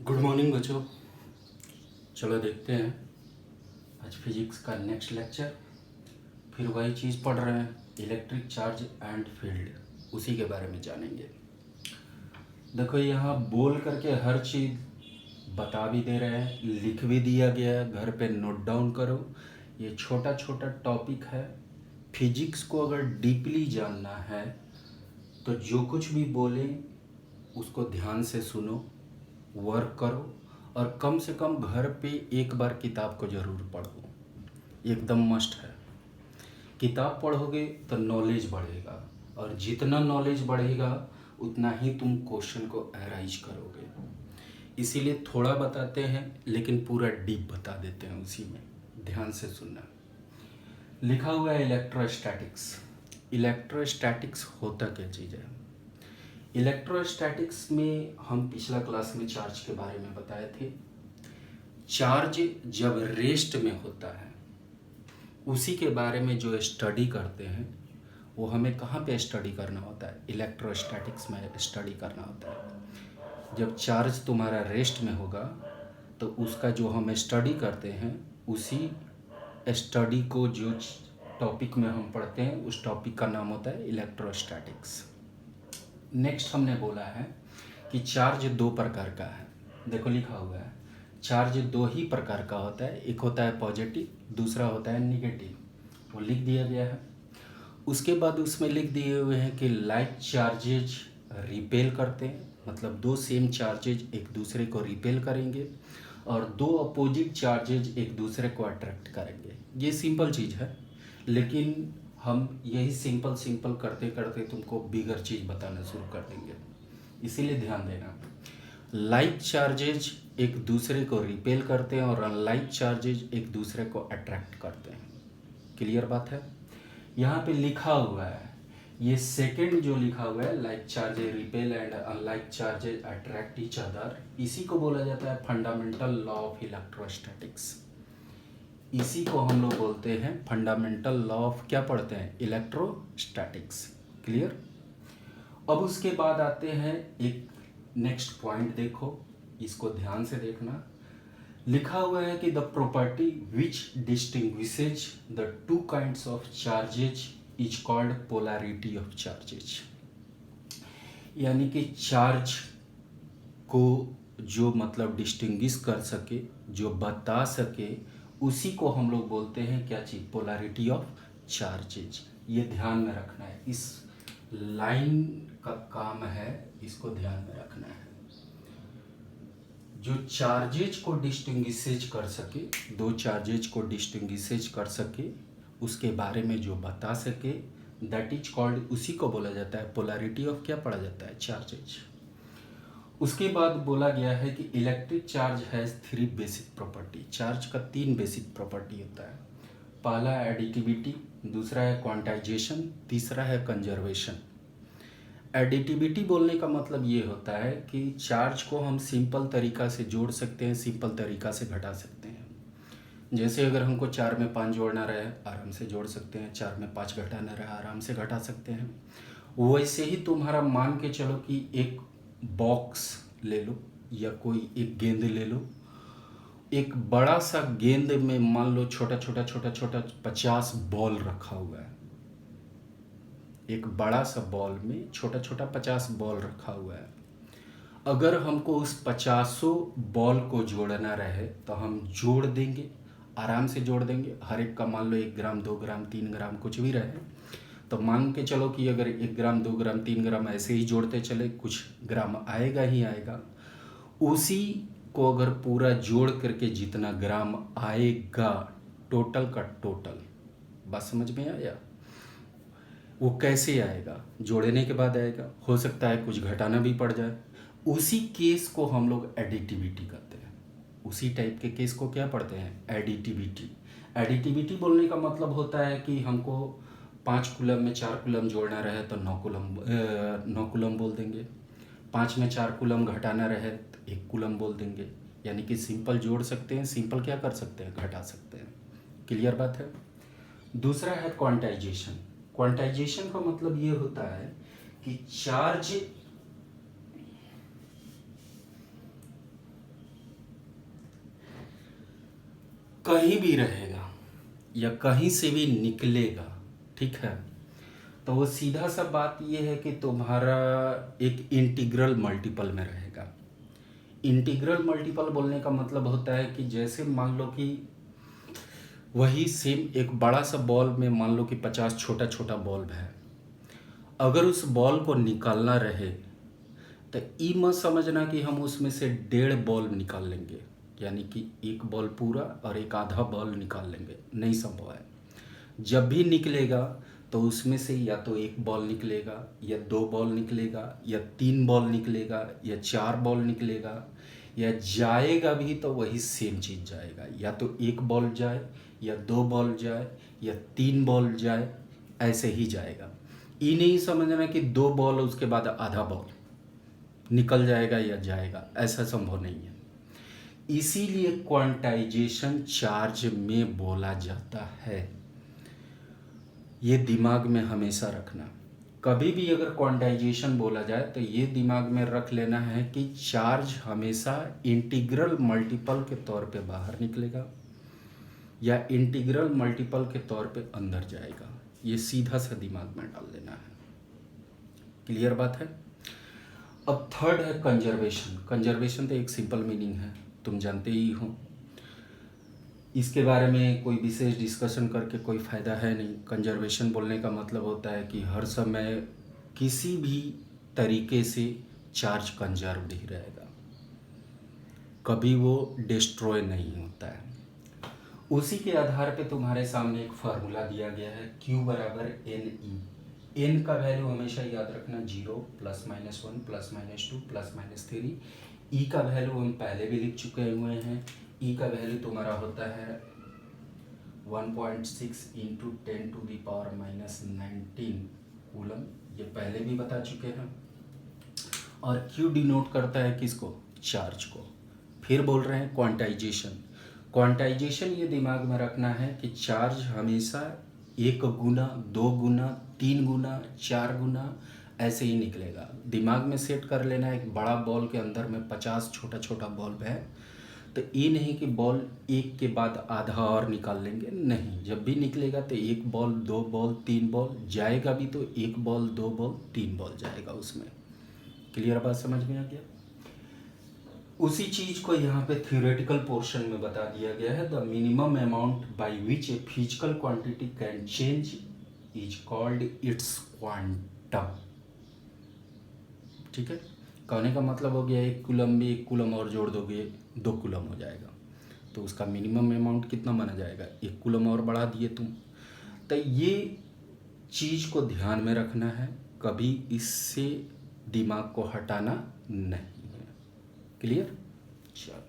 Good morning बच्चों। चलो देखते हैं आज फिजिक्स का नेक्स्ट लेक्चर। फिर वही चीज़ पढ़ रहे हैं, इलेक्ट्रिक चार्ज एंड फील्ड, उसी के बारे में जानेंगे। देखो यहाँ बोल करके हर चीज़ बता भी दे रहे हैं, लिख भी दिया गया है, घर पे नोट डाउन करो। ये छोटा छोटा टॉपिक है। फिजिक्स को अगर डीपली जानना है तो जो कुछ भी बोले उसको ध्यान से सुनो, वर्क करो, और कम से कम घर पे एक बार किताब को ज़रूर पढ़ो, एकदम मस्ट है। किताब पढ़ोगे तो नॉलेज बढ़ेगा, और जितना नॉलेज बढ़ेगा उतना ही तुम क्वेश्चन को एराइज करोगे। इसीलिए थोड़ा बताते हैं लेकिन पूरा डीप बता देते हैं उसी में, ध्यान से सुनना। लिखा हुआ है इलेक्ट्रोस्टैटिक्स। इलेक्ट्रोस्टैटिक्स होता क्या चीज़ है? इलेक्ट्रोस्टैटिक्स में हम पिछला क्लास में चार्ज के बारे में बताए थे। चार्ज जब रेस्ट में होता है उसी के बारे में जो स्टडी करते हैं वो हमें कहाँ पे स्टडी करना होता है? इलेक्ट्रोस्टैटिक्स में स्टडी करना होता है। जब चार्ज तुम्हारा रेस्ट में होगा तो उसका जो हम स्टडी करते हैं उसी स्टडी को जो टॉपिक में हम पढ़ते हैं उस टॉपिक का नाम होता है इलेक्ट्रोस्टैटिक्स। नेक्स्ट हमने बोला है कि चार्ज दो प्रकार का है। देखो लिखा हुआ है चार्ज दो ही प्रकार का होता है, एक होता है पॉजिटिव, दूसरा होता है निगेटिव, वो लिख दिया गया है। उसके बाद उसमें लिख दिए हुए हैं कि लाइक चार्जेज रिपेल करते हैं, मतलब दो सेम चार्जेज एक दूसरे को रिपेल करेंगे, और दो अपोजिट चार्जेज एक दूसरे को अट्रैक्ट करेंगे। ये सिंपल चीज़ है, लेकिन हम यही सिंपल करते करते तुमको बिगर चीज़ बताना शुरू कर देंगे, इसीलिए ध्यान देना। लाइक चार्जेज एक दूसरे को रिपेल करते हैं और अनलाइक चार्जेज एक दूसरे को अट्रैक्ट करते हैं। क्लियर बात है? यहाँ पे लिखा हुआ है, ये सेकंड जो लिखा हुआ है, like charges repel and unlike charges attract each other, इसी को बोला जाता है फंडामेंटल लॉ ऑफ इलेक्ट्रोस्टैटिक्स। इसी को हम लोग बोलते हैं फंडामेंटल लॉ ऑफ, क्या पढ़ते हैं? इलेक्ट्रोस्टैटिक्स। क्लियर? अब उसके बाद आते हैं एक नेक्स्ट पॉइंट, देखो इसको ध्यान से देखना। लिखा हुआ है कि the property which distinguishes the two kinds of charges is called polarity of charges. यानी कि चार्ज को जो मतलब डिस्टिंग्विश कर सके, जो बता सके, उसी को हम लोग बोलते हैं क्या चीज़? Polarity of charges. ये ध्यान में रखना है, इस लाइन का काम है, इसको ध्यान में रखना है। जो चार्जेज को डिस्टिंग्विशेज कर सके, दो चार्जेज को डिस्टिंग्विशेज कर सके, उसके बारे में जो बता सके, दैट इज कॉल्ड, उसी को बोला जाता है पोलैरिटी ऑफ, क्या पढ़ा जाता है? चार्जेज। उसके बाद बोला गया है कि electric charge has three basic property. Charge का तीन बेसिक प्रॉपर्टी होता है। पहला है एडिटिविटी, दूसरा है क्वांटाइजेशन, तीसरा है कंजर्वेशन। एडिटिविटी बोलने का मतलब ये होता है कि चार्ज को हम सिंपल तरीका से जोड़ सकते हैं, सिंपल तरीका से घटा सकते हैं। जैसे अगर हमको 4 में 5 जोड़ना रहे आराम से जोड़ सकते हैं, 4 में 5 घटाना रहे आराम से घटा सकते हैं। वैसे ही तुम्हारा मान के चलो कि एक बॉक्स ले लो या कोई एक गेंद ले लो, एक बड़ा सा गेंद में मान लो छोटा छोटा 50 बॉल रखा हुआ है। एक बड़ा सा बॉल में छोटा 50 बॉल रखा हुआ है। अगर हमको उस 50 बॉल को जोड़ना रहे तो हम जोड़ देंगे, आराम से जोड़ देंगे। हर एक का मान लो 1 ग्राम 2 ग्राम 3 ग्राम कुछ भी रहे, तो मान के चलो कि अगर 1 ग्राम 2 ग्राम 3 ग्राम ऐसे ही जोड़ते चले, कुछ ग्राम आएगा ही आएगा। उसी को अगर पूरा जोड़ करके जितना ग्राम आएगा, टोटल का टोटल, बात समझ में आया? वो कैसे आएगा? जोड़ने के बाद आएगा, हो सकता है कुछ घटाना भी पड़ जाए। उसी केस को हम लोग एडिटिविटी कहते हैं। उसी टाइप के केस को क्या पढ़ते हैं? एडिटिविटी। एडिटिविटी बोलने का मतलब होता है कि हमको 5 कूलम में 4 कूलम जोड़ना रहे तो 9 कूलम बोल देंगे। 5 में 4 कूलम घटाना रहे तो 1 कूलम बोल देंगे। यानी कि सिंपल जोड़ सकते हैं, सिंपल क्या कर सकते हैं? घटा सकते हैं। क्लियर बात है? दूसरा है क्वांटाइजेशन। क्वांटाइजेशन का मतलब ये होता है कि चार्ज कहीं भी रहेगा या कहीं से भी निकलेगा, ठीक है, तो वो सीधा सा बात ये है कि तुम्हारा एक इंटीग्रल मल्टीपल में रहेगा। इंटीग्रल मल्टीपल बोलने का मतलब होता है कि जैसे मान लो कि वही सेम एक बड़ा सा बॉल में मान लो कि 50 छोटा छोटा बॉल्ब है, अगर उस बॉल को निकालना रहे तो ई मत समझना कि हम उसमें से 1.5 बॉल निकाल लेंगे, यानी कि एक बॉल पूरा और एक आधा बॉल निकाल लेंगे, नहीं संभव है। जब भी निकलेगा तो उसमें से या तो एक बॉल निकलेगा या 2 बॉल निकलेगा या 3 बॉल निकलेगा या 4 बॉल निकलेगा, या जाएगा भी तो वही सेम चीज़ जाएगा, या तो एक बॉल जाए या 2 बॉल जाए या 3 बॉल जाए, ऐसे ही जाएगा। ये नहीं समझना कि 2 बॉल उसके बाद आधा बॉल निकल जाएगा या जाएगा, ऐसा संभव नहीं है। इसीलिए क्वांटाइजेशन चार्ज में बोला जाता है, ये दिमाग में हमेशा रखना। कभी भी अगर क्वांटाइजेशन बोला जाए तो ये दिमाग में रख लेना है कि चार्ज हमेशा इंटीग्रल मल्टीपल के तौर पे बाहर निकलेगा या इंटीग्रल मल्टीपल के तौर पे अंदर जाएगा, ये सीधा सा दिमाग में डाल देना है। क्लियर बात है। अब थर्ड है कंजर्वेशन। कंजर्वेशन तो एक सिंपल मीनिंग है, तुम जानते ही हो, इसके बारे में कोई विशेष डिस्कशन करके कोई फ़ायदा है नहीं। कंजर्वेशन बोलने का मतलब होता है कि हर समय किसी भी तरीके से चार्ज कंजर्व ही रहेगा, कभी वो डिस्ट्रॉय नहीं होता है। उसी के आधार पे तुम्हारे सामने एक फार्मूला दिया गया है, Q बराबर NE। N का वैल्यू हमेशा याद रखना 0 +-1 +-2 +-3। E का वैल्यू हम पहले भी लिख चुके हुए हैं। E का वैल्यू तुम्हारा होता है 1.6 × 10⁻⁻19 कूलम, ये पहले भी बता चुके हैं। और Q डिनोट करता है किसको? चार्ज को। फिर बोल रहे हैं क्वांटाइजेशन। क्वांटाइजेशन ये दिमाग में रखना है कि चार्ज हमेशा 1 गुना, 2 गुना, 3 गुना, 4 गुना ऐसे ही निकलेगा। दिमाग में सेट कर लेना है कि बड़ा बॉल के अंदर में 50 छोटा छोटा बॉल्ब है, तो ये नहीं कि बॉल एक के बाद आधा और निकाल लेंगे, नहीं, जब भी निकलेगा तो 1 बॉल, 2 बॉल, 3 बॉल जाएगा भी तो 1 बॉल, 2 बॉल, 3 बॉल जाएगा उसमें। क्लियर बात समझ में आ गया। उसी चीज़ को यहाँ पे थ्योरेटिकल पोर्शन में बता दिया गया है। The minimum amount by which a physical quantity can change is called its quantum. ठीक है, कहने का मतलब हो गया 1 कूलम में 1 कूलम और जोड़ दोगे 2 कूलम हो जाएगा, तो उसका मिनिमम अमाउंट कितना माना जाएगा? 1 कूलम और बढ़ा दिए तुम। तो ये चीज़ को ध्यान में रखना है, कभी इससे दिमाग को हटाना नहीं है। क्लियर? चलो।